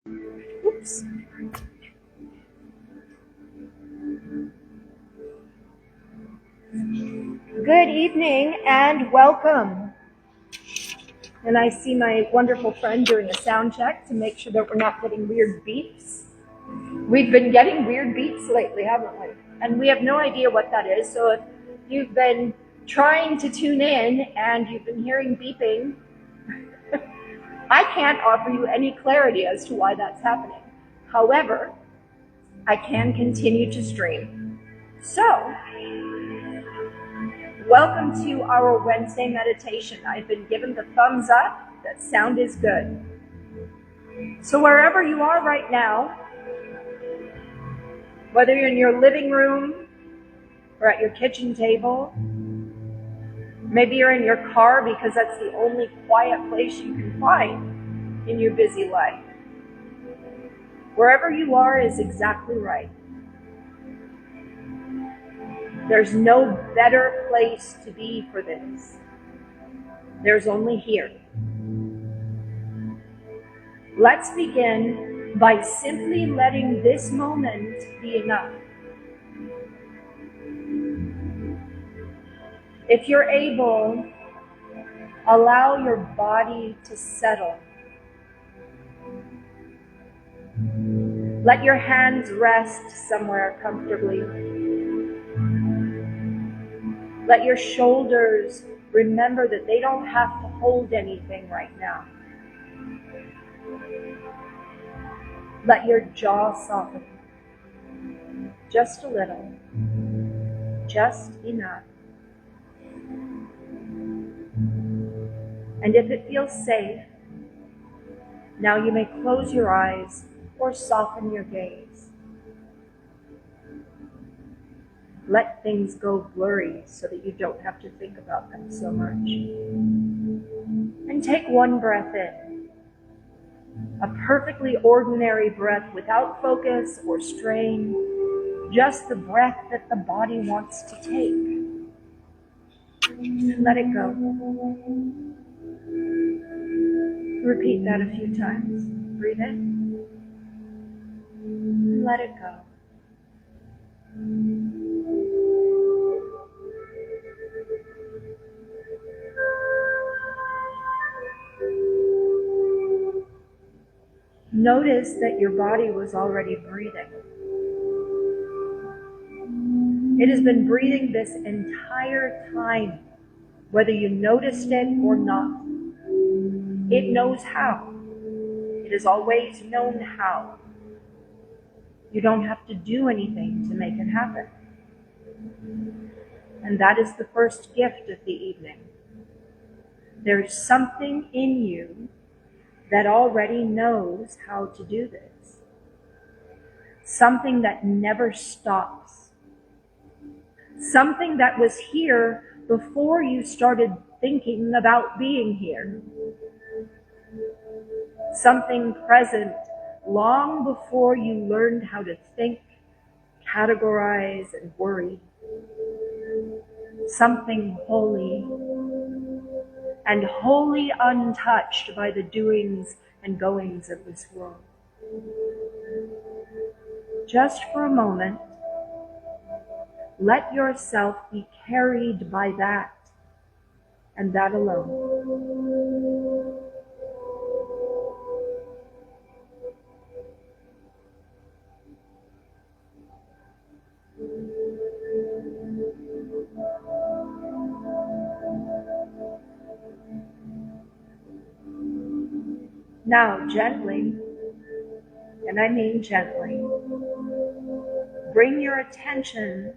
Oops. Good evening and welcome. And I see my wonderful friend doing a sound check to make sure that we're not getting weird beeps. We've been getting weird beeps lately, haven't we? And we have no idea what that is. So if you've been trying to tune in and you've been hearing beeping, I can't offer you any clarity as to why that's happening. However, I can continue to stream. So, welcome to our Wednesday meditation. I've been given the thumbs up that sound is good. So wherever you are right now, whether you're in your living room or at your kitchen table, maybe you're in your car because that's the only quiet place you can find in your busy life. Wherever you are is exactly right. There's no better place to be for this. There's only here. Let's begin by simply letting this moment be enough. If you're able, allow your body to settle. Let your hands rest somewhere comfortably. Let your shoulders remember that they don't have to hold anything right now. Let your jaw soften. Just a little. Just enough. And if it feels safe, now you may close your eyes or soften your gaze. Let things go blurry so that you don't have to think about them so much. And take one breath in. A perfectly ordinary breath without focus or strain. Just the breath that the body wants to take. And let it go. Repeat that a few times. Breathe in. And let it go. Notice that your body was already breathing. It has been breathing this entire time, whether you noticed it or not. It knows how. It has always known how. You don't have to do anything to make it happen. And that is the first gift of the evening. There's something in you that already knows how to do this. Something that never stops. Something that was here before you started thinking about being here. Something present long before you learned how to think, categorize, and worry. Something holy, and wholly untouched by the doings and goings of this world. Just for a moment, let yourself be carried by that, and that alone. Now, gently, and I mean gently, bring your attention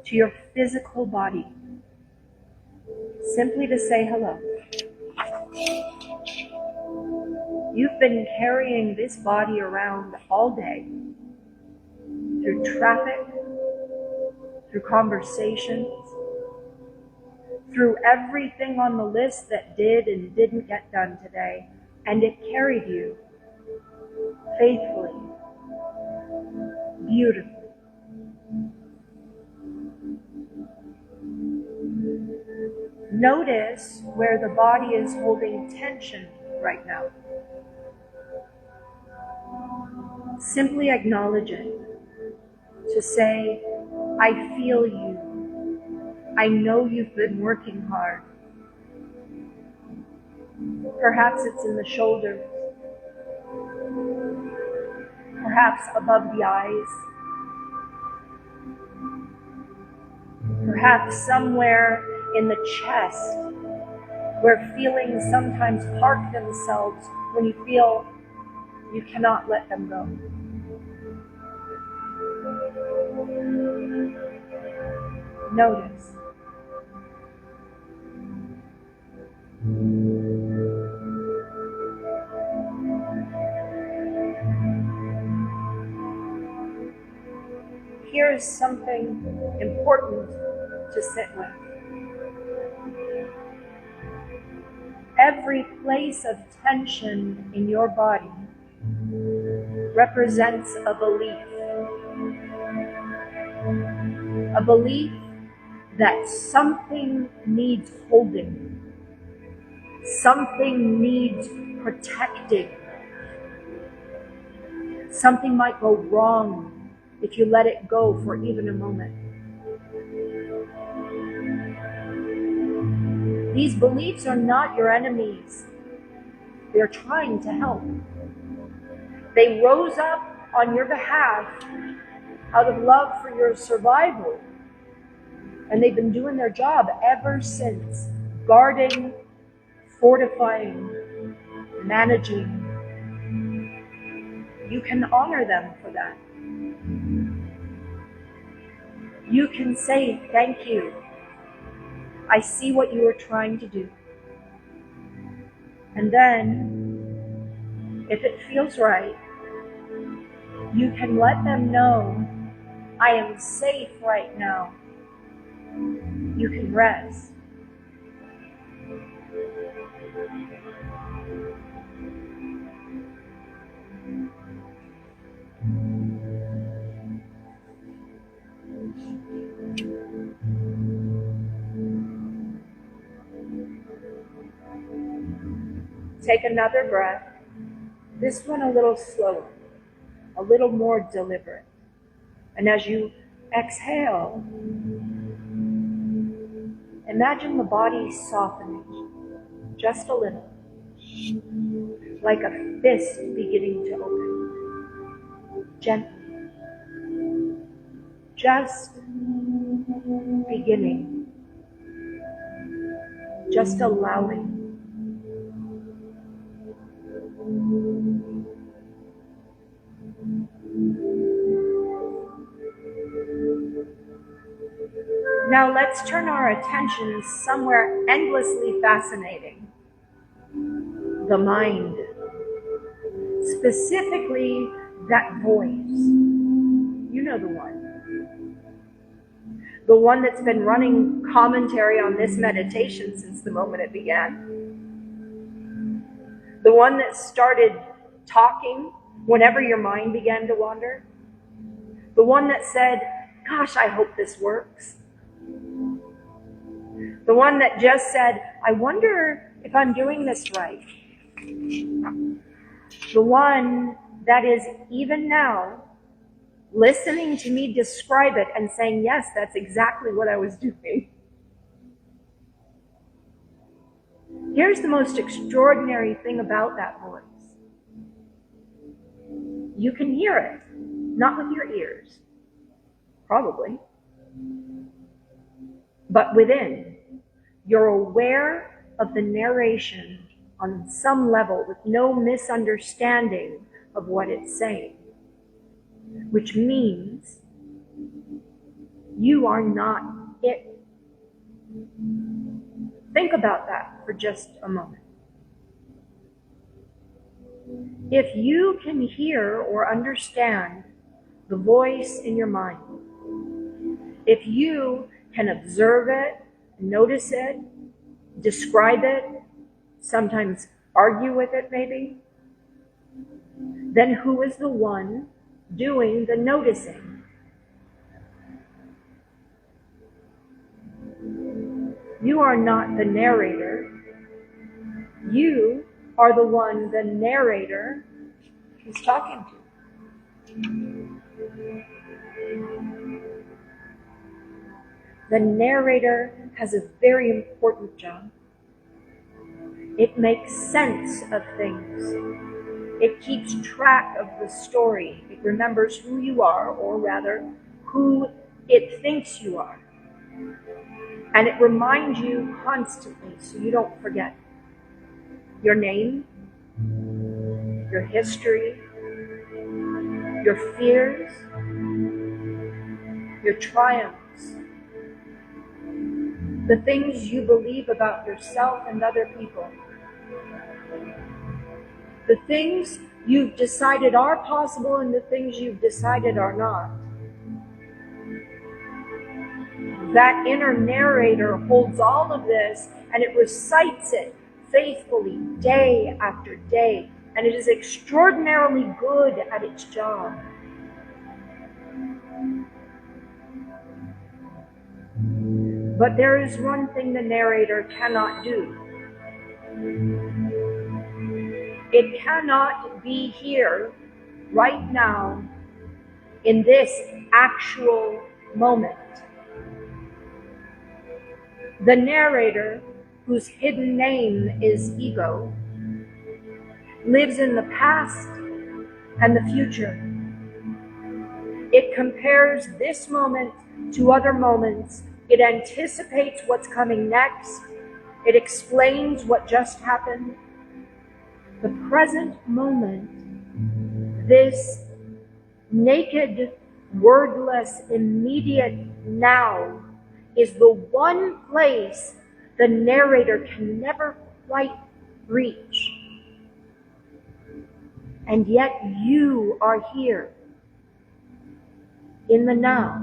to your physical body, simply to say hello. You've been carrying this body around all day, through traffic, through conversations, through everything on the list that did and didn't get done today, and it carried you faithfully, beautifully. Notice where the body is holding tension right now. Simply acknowledge it. To say, I feel you. I know you've been working hard. Perhaps it's in the shoulders. Perhaps above the eyes. Perhaps somewhere in the chest, where feelings sometimes park themselves when you feel you cannot let them go. Notice. Here is something important to sit with. Every place of tension in your body represents a belief. A belief that something needs holding. Something needs protecting. Something might go wrong if you let it go for even a moment. These beliefs are not your enemies. They're trying to help. They rose up on your behalf out of love for your survival. And they've been doing their job ever since, guarding, fortifying, managing. You can honor them for that. You can say, thank you. I see what you are trying to do. And then, if it feels right, you can let them know, I am safe right now. You can rest. Take another breath, this one a little slower, a little more deliberate. And as you exhale, imagine the body softening just a little, like a fist beginning to open. Gently. Just beginning. Just allowing. Now let's turn our attention somewhere endlessly fascinating. The mind. Specifically, that voice. You know the one. The one that's been running commentary on this meditation since the moment it began. The one that started talking whenever your mind began to wander. The one that said, gosh, I hope this works. The one that just said, I wonder if I'm doing this right. The one that is even now listening to me describe it and saying, yes, that's exactly what I was doing. Here's the most extraordinary thing about that voice. You can hear it, not with your ears, probably, but within. You're aware of the narration on some level with no misunderstanding of what it's saying, which means you are not it. Think about that for just a moment. If you can hear or understand the voice in your mind, if you can observe it, notice it, describe it, sometimes argue with it maybe, then who is the one doing the noticing? You are not the narrator. You are the one the narrator is talking to. The narrator has a very important job. It makes sense of things. It keeps track of the story. It remembers who you are, or rather, who it thinks you are. And it reminds you constantly so you don't forget your name, your history, your fears, your triumphs, the things you believe about yourself and other people, the things you've decided are possible and the things you've decided are not. That inner narrator holds all of this and it recites it faithfully day after day, and it is extraordinarily good at its job. But there is one thing the narrator cannot do. It cannot be here, right now, in this actual moment. The narrator, whose hidden name is ego, lives in the past and the future. It compares this moment to other moments. It anticipates what's coming next. It explains what just happened. The present moment, this naked, wordless, immediate now, is the one place the narrator can never quite reach. And yet you are here, in the now.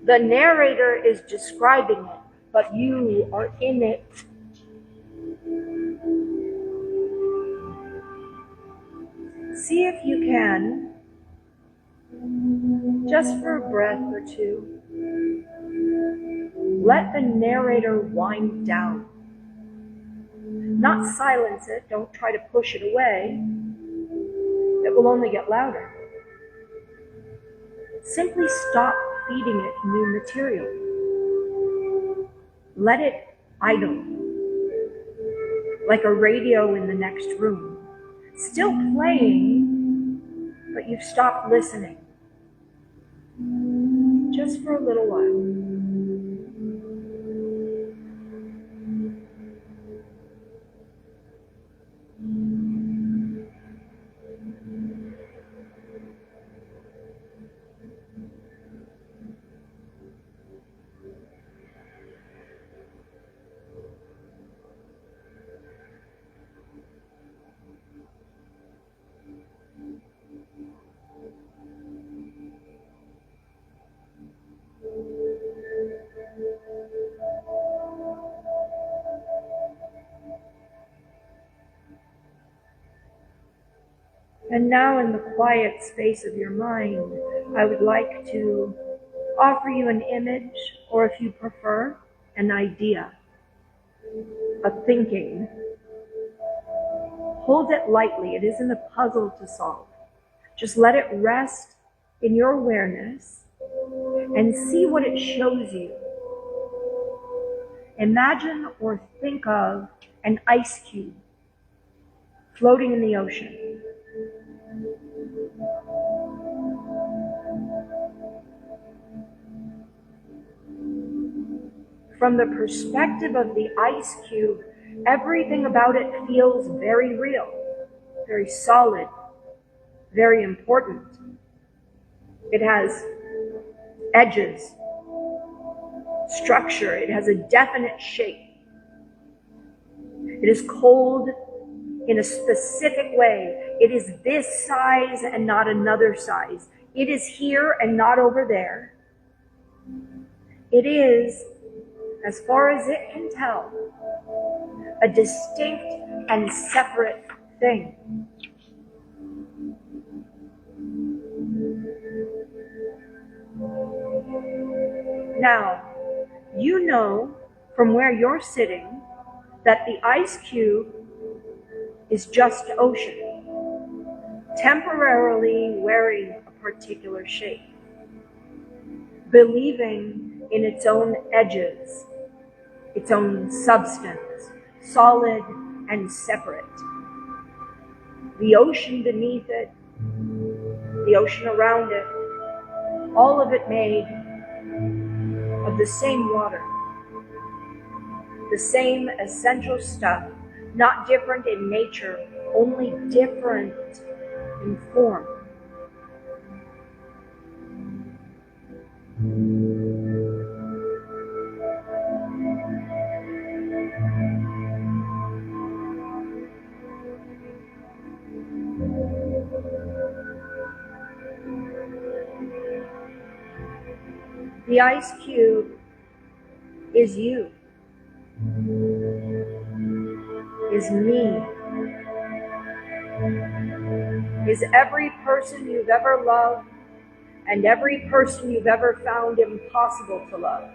The narrator is describing it, but you are in it. See if you can, just for a breath or two, let the narrator wind down. Not silence it, don't try to push it away. It will only get louder. Simply stop feeding it new material. Let it idle, like a radio in the next room. Still playing, but you've stopped listening. Just for a little while. And now, in the quiet space of your mind, I would like to offer you an image, or if you prefer, an idea, a thinking. Hold it lightly. It isn't a puzzle to solve. Just let it rest in your awareness and see what it shows you. Imagine or think of an ice cube floating in the ocean. From the perspective of the ice cube, everything about it feels very real, very solid, very important. It has edges, structure, it has a definite shape. It is cold in a specific way. It is this size and not another size. It is here and not over there. It is, as far as it can tell, a distinct and separate thing. Now, you know from where you're sitting that the ice cube is just ocean. temporarily wearing a particular shape, believing in its own edges, its own substance, solid and separate. The ocean beneath it, the ocean around it, all of it made of the same water, the same essential stuff, not different in nature, only different in form. The ice cube is you, is me, is every person you've ever loved and every person you've ever found impossible to love.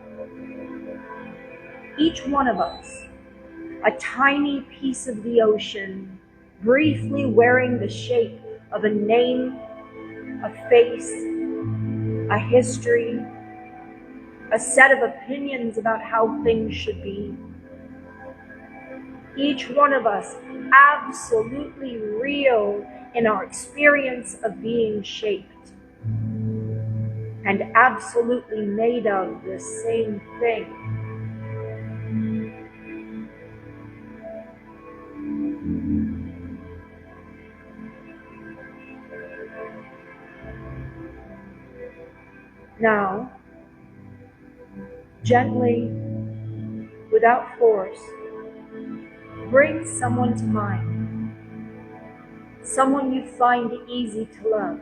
Each one of us, a tiny piece of the ocean, briefly wearing the shape of a name, a face, a history, a set of opinions about how things should be. Each one of us absolutely real in our experience of being shaped, and absolutely made of the same thing. Now, gently, without force, bring someone to mind, someone you find easy to love,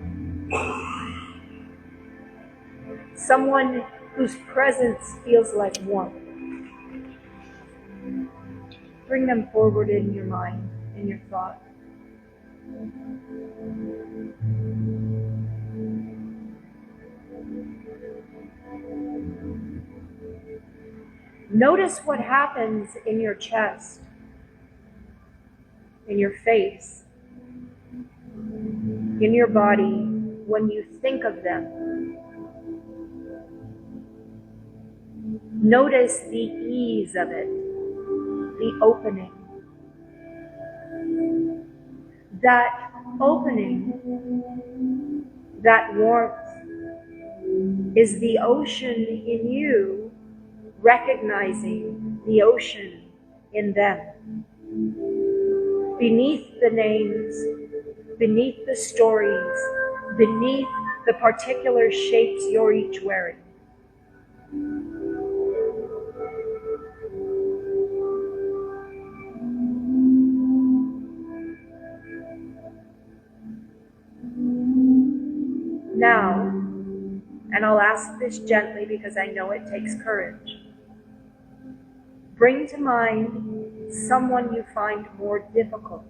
someone whose presence feels like warmth. Bring them forward in your mind, in your thought. Notice what happens in your chest, in your face, in your body when you think of them. Notice the ease of it, the opening. That opening, that warmth, is the ocean in you recognizing the ocean in them. Beneath the names, beneath the stories, beneath the particular shapes you're each wearing. Now, and I'll ask this gently because I know it takes courage, bring to mind someone you find more difficult,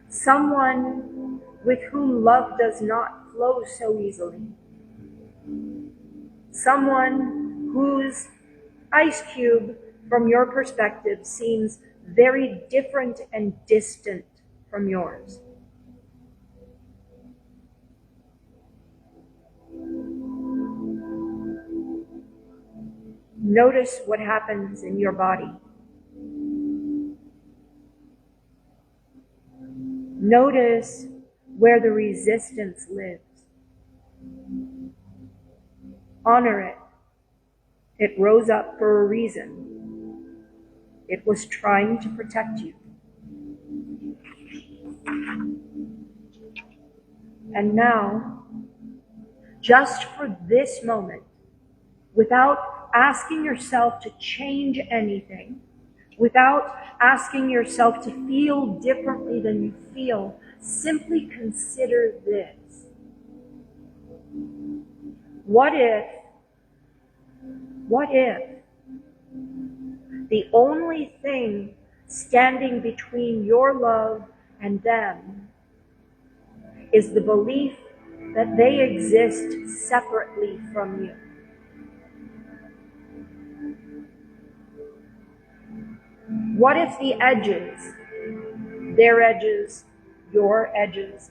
someone with whom love does not flow so easily, someone whose ice cube, from your perspective, seems very different and distant from yours. Notice what happens in your body. Notice where the resistance lives. Honor it. It rose up for a reason. It was trying to protect you. And now, just for this moment, without asking yourself to change anything, without asking yourself to feel differently than you feel, simply consider this. What if the only thing standing between your love and them is the belief that they exist separately from you? What if the edges, their edges, your edges?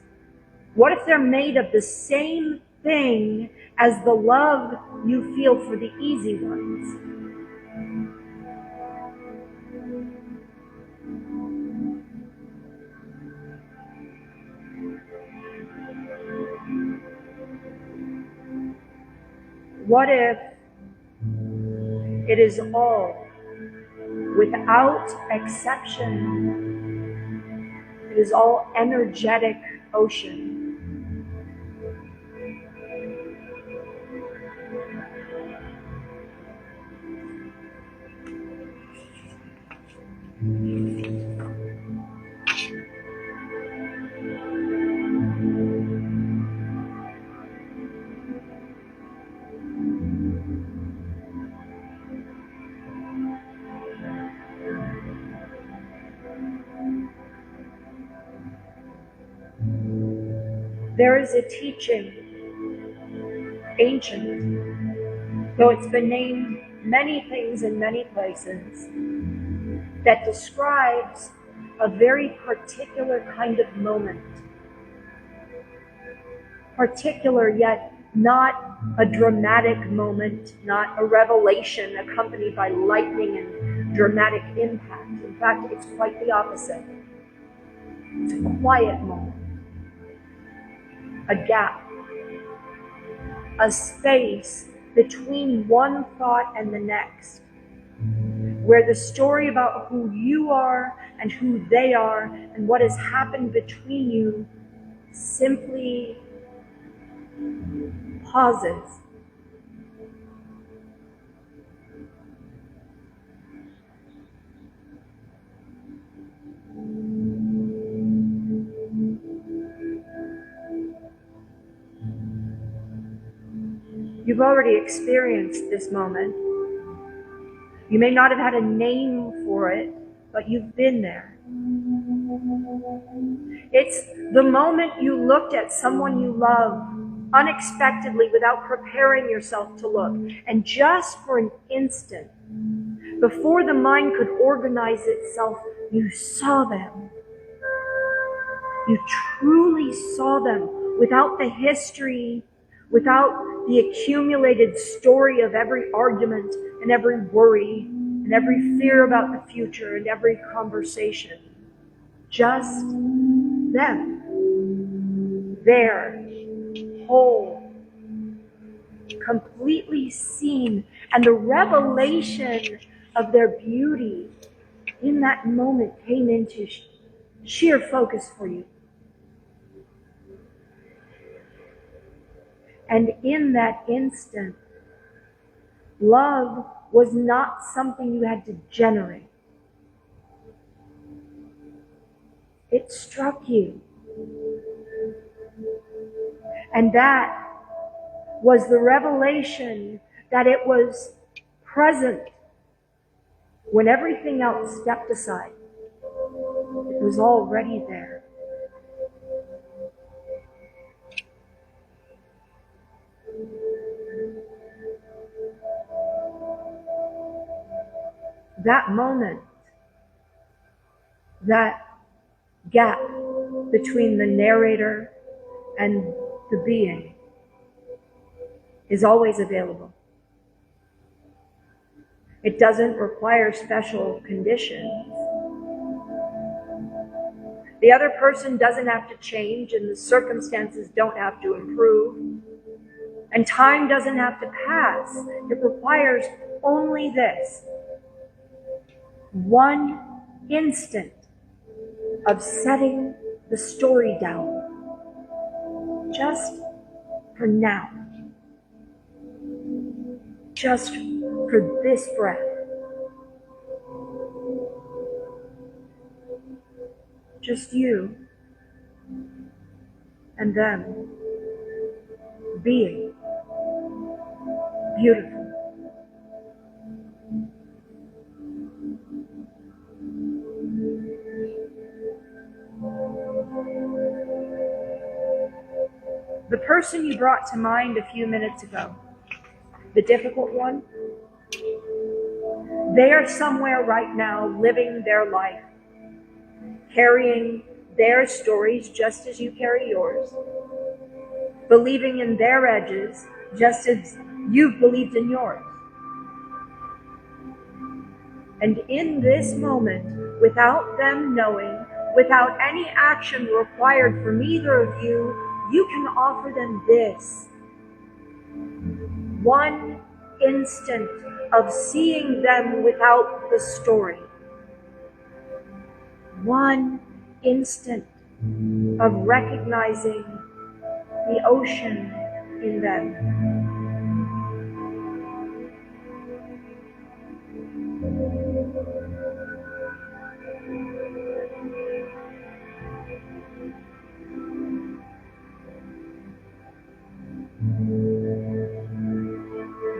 What if they're made of the same thing as the love you feel for the easy ones? What if it is all, without exception, it is all energetic ocean? There is a teaching, ancient, though it's been named many things in many places, that describes a very particular kind of moment. Particular, yet not a dramatic moment, not a revelation accompanied by lightning and dramatic impact. In fact, it's quite the opposite. It's a quiet moment. A gap, a space between one thought and the next, where the story about who you are and who they are and what has happened between you simply pauses. You've already experienced this moment. You may not have had a name for it, but you've been there. It's the moment you looked at someone you love unexpectedly without preparing yourself to look. And just for an instant, before the mind could organize itself, you saw them. You truly saw them without the history, without the accumulated story of every argument and every worry and every fear about the future and every conversation. Just them. There, whole, completely seen, and the revelation of their beauty in that moment came into sheer focus for you. And in that instant, love was not something you had to generate. It struck you. And that was the revelation that it was present when everything else stepped aside. It was already there. That moment, that gap between the narrator and the being is always available. It doesn't require special conditions. The other person doesn't have to change, and the circumstances don't have to improve. And time doesn't have to pass. It requires only this: one instant of setting the story down. Just for now. Just for this breath. Just you and them being beautiful. The person you brought to mind a few minutes ago, the difficult one, they are somewhere right now living their life, carrying their stories just as you carry yours, believing in their edges just as you've believed in yours. And in this moment, without them knowing, without any action required from either of you, you can offer them this. One instant of seeing them without the story. One instant of recognizing the ocean in them.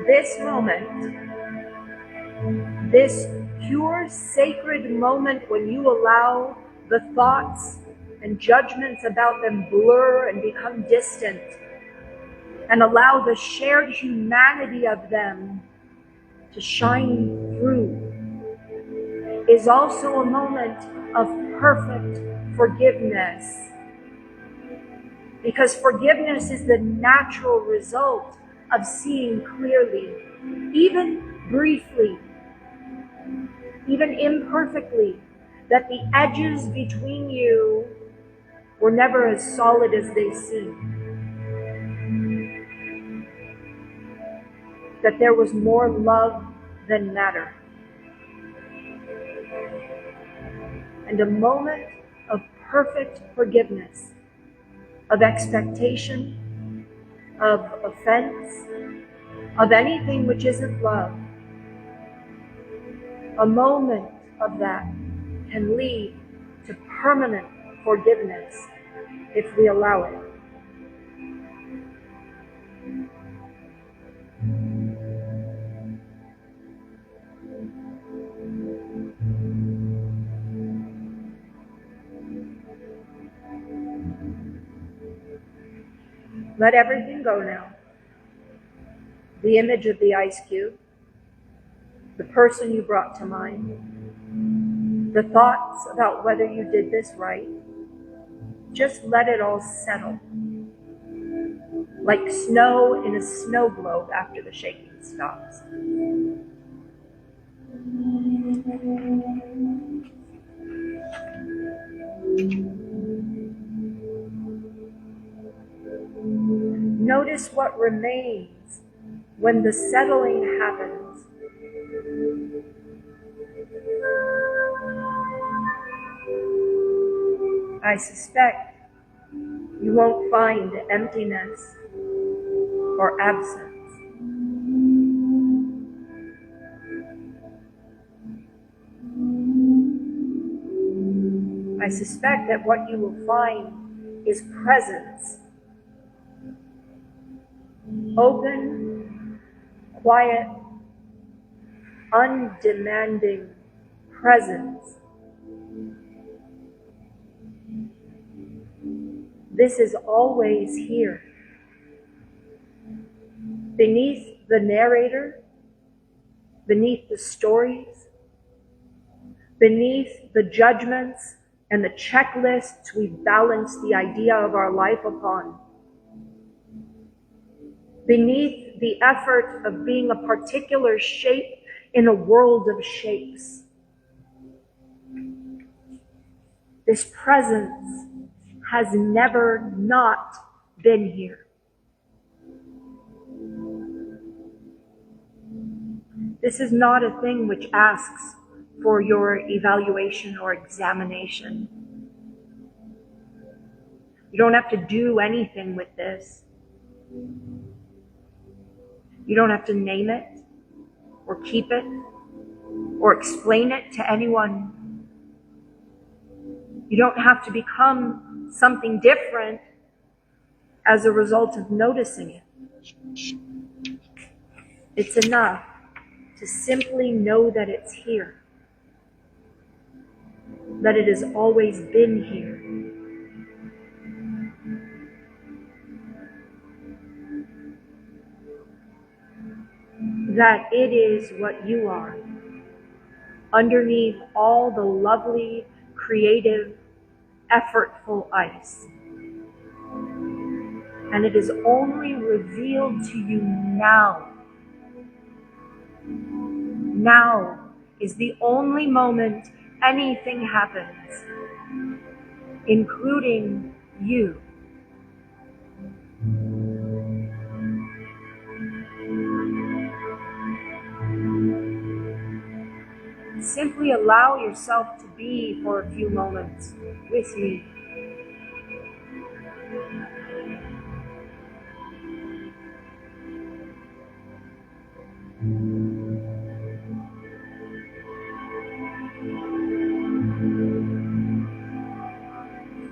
This moment, this pure sacred moment when you allow the thoughts and judgments about them blur and become distant, and allow the shared humanity of them to shine through, is also a moment of perfect forgiveness. Because forgiveness is the natural result of seeing clearly, even briefly, even imperfectly, that the edges between you were never as solid as they seem. That there was more love than matter. And a moment of perfect forgiveness, of expectation, of offense, of anything which isn't love. A moment of that can lead to permanent forgiveness if we allow it. Let everything go now. The image of the ice cube, the person you brought to mind, the thoughts about whether you did this right. Just let it all settle. Like snow in a snow globe after the shaking stops. Notice what remains when the settling happens. I suspect you won't find emptiness or absence. I suspect that what you will find is presence. Open, quiet, undemanding presence. This is always here. Beneath the narrator, beneath the stories, beneath the judgments and the checklists we balance the idea of our life upon, beneath the effort of being a particular shape in a world of shapes. This presence has never not been here. This is not a thing which asks for your evaluation or examination. You don't have to do anything with this. You don't have to name it or keep it or explain it to anyone. You don't have to become something different as a result of noticing it. It's enough to simply know that it's here, that it has always been here. That it is what you are, underneath all the lovely, creative, effortful ice. And it is only revealed to you now. Now is the only moment anything happens, including you. Simply allow yourself to be for a few moments with me.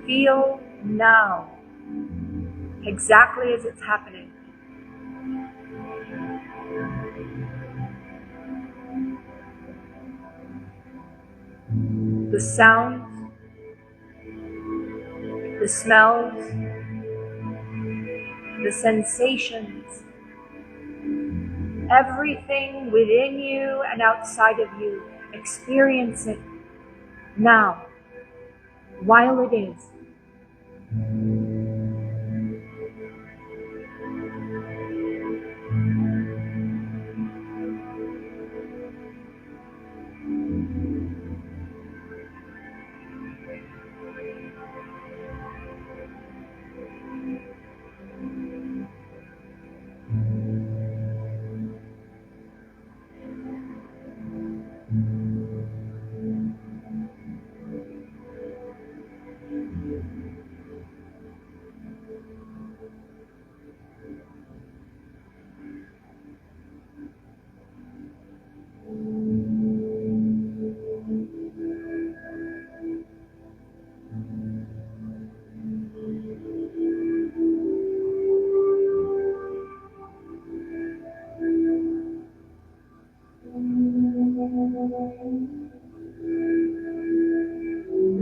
Feel now, exactly as it's happening. The sounds, the smells, the sensations, everything within you and outside of you. Experience it now, while it is.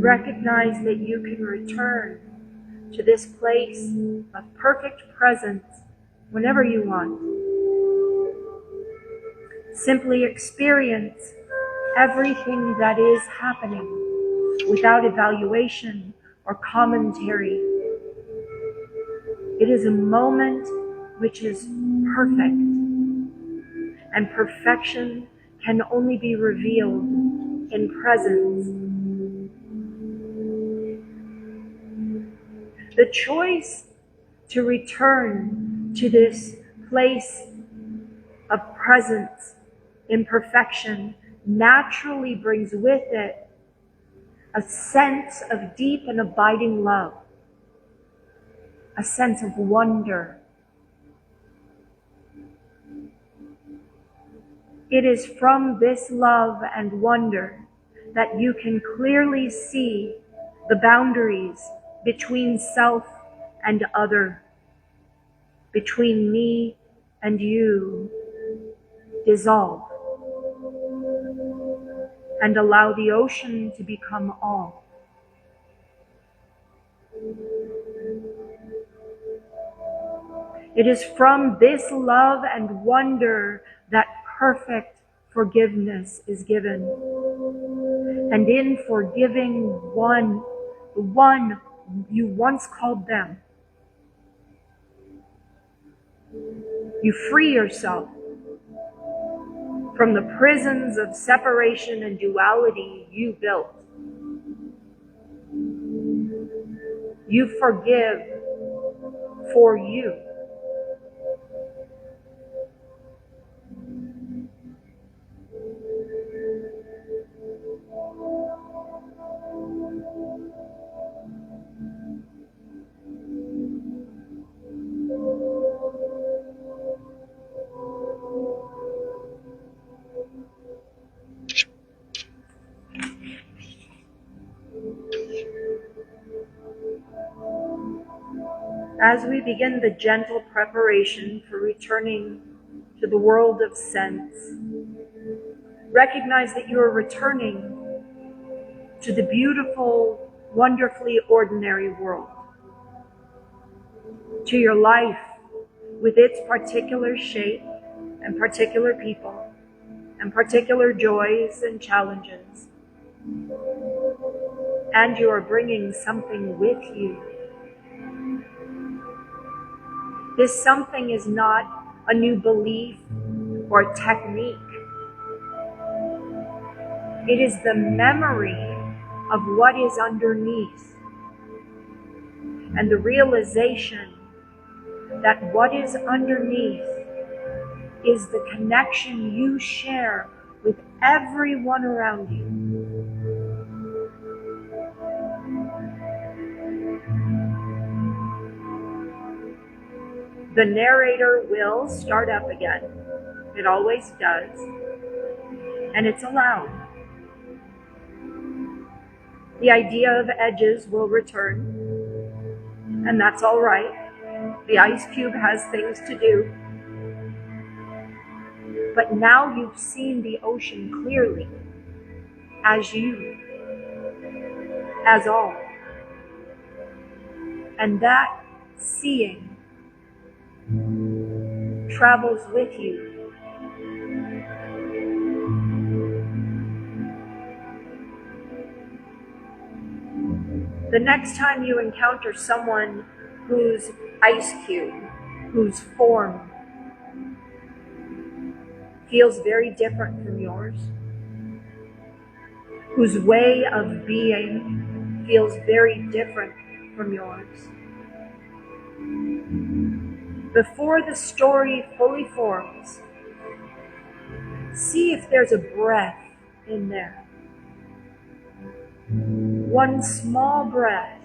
Recognize that you can return to this place of perfect presence whenever you want. Simply experience everything that is happening without evaluation or commentary. It is a moment which is perfect, and perfection can only be revealed in presence. The choice to return to this place of presence, imperfection, naturally brings with it a sense of deep and abiding love, a sense of wonder. It is from this love and wonder that you can clearly see the boundaries between self and other, between me and you, dissolve, and allow the ocean to become all. It is from this love and wonder that perfect forgiveness is given. And in forgiving the one you once called them, you free yourself from the prisons of separation and duality you built. You forgive for you. As we begin the gentle preparation for returning to the world of sense, recognize that you are returning to the beautiful, wonderfully ordinary world, to your life with its particular shape and particular people and particular joys and challenges. and you are bringing something with you. This something is not a new belief or technique. It is the memory of what is underneath and the realization that what is underneath is the connection you share with everyone around you. The narrator will start up again. It always does. And it's allowed. The idea of edges will return. And that's all right. The ice cube has things to do. But now you've seen the ocean clearly, as you, as all. And that seeing travels with you. The next time you encounter someone whose ice cube, whose form feels very different from yours, whose way of being feels very different from yours, before the story fully forms, see if there's a breath in there. One small breath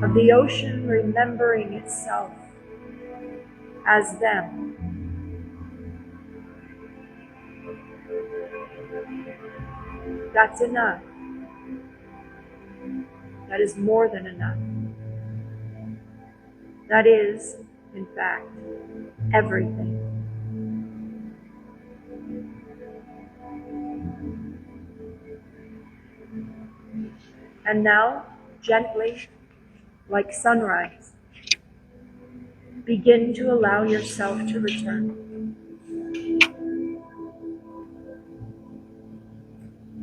of the ocean remembering itself as them. That's enough. That is more than enough. That is, in fact, everything. And now, gently, like sunrise, begin to allow yourself to return.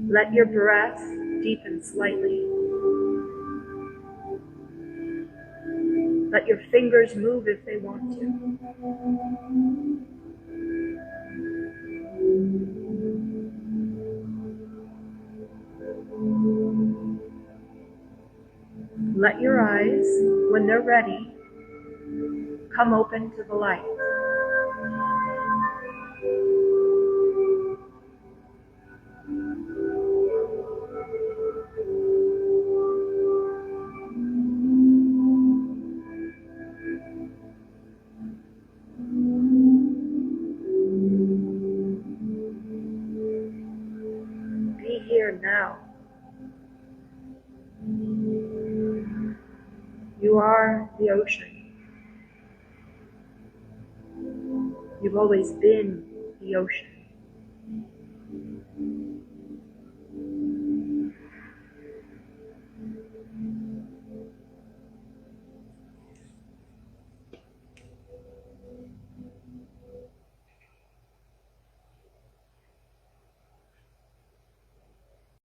Let your breath deepen slightly. Let your fingers move if they want to. Let your eyes, when they're ready, come open to the light. Be here now. You are the ocean. You've always been the ocean.